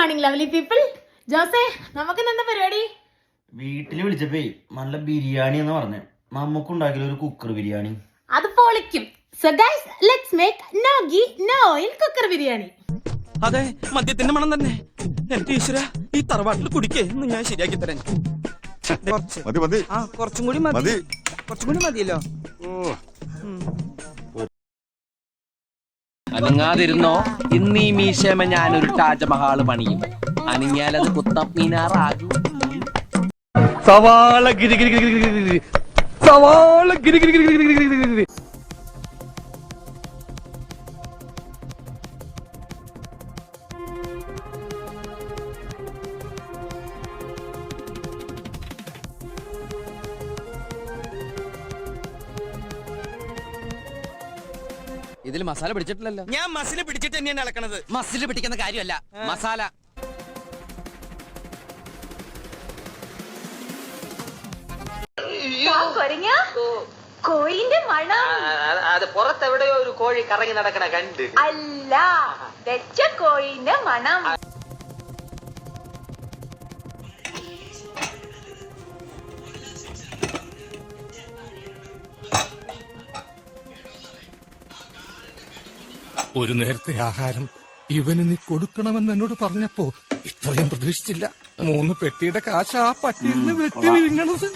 Morning lovely people. ജോസേ, നമുക്ക് എന്താ പരിപാടി? വീട്ടില് വിളിച്ചപ്പോ നല്ല ബിരിയാണി എന്ന് പറഞ്ഞു. നമുക്കുണ്ടാക്കിയ ഒരു കുക്കർ ബിരിയാണി. അത് പൊളിക്കും. So guys, let's make no ghee no oil cooker biryani. അതെ, മദ്യത്തിന്റെ മണം തന്നെ. എന്റെ ഈശ്വര, ഈ തറവാട്ടിൽ കുടിക്കേ ഞാൻ ശരിയാക്കി തരാൻ. കുറച്ചും കൂടി മതി. കുറച്ചും കൂടി മതിയല്ലോ. അനങ്ങാതിരുന്നോ, ഇന്ന് ഈ മീശമ ഞാനൊരു താജ്മഹാള് പണിയും. അനങ്ങിയാലത് കുത്തബ് മീനാറാകും. സവാള ഗിരി ഗിരി ഗിരി ഗിരി ഗിരി, സവാള ഗിരി ഗിരി ഗിരി ഗിരി ഗിരി ഗിരി. ഇതിൽ മസാല പിടിച്ചിട്ടില്ലല്ലോ. ഞാൻ മസില് പിടിച്ചിട്ട് തന്നെയാണ് ഇളക്കണത്. മസില് പിടിക്കുന്ന കാര്യമല്ല, മസാല. കോഴിന്റെ മണം അത് പുറത്തെവിടെയോ ഒരു കോഴി കറങ്ങി നടക്കണ കണ്ട്. അല്ല, വെച്ച കോഴിന്റെ മണം. ഒരു നേരത്തെ ആഹാരം ഇവന് നീ കൊടുക്കണമെന്ന് എന്നോട് പറഞ്ഞപ്പോ ഇത്രയും പ്രതീക്ഷിച്ചില്ല. 3 പെട്ടിയുടെ കാശ് ആ പട്ടിയിൽ നിന്ന് വെട്ടി വിഴുങ്ങണത്.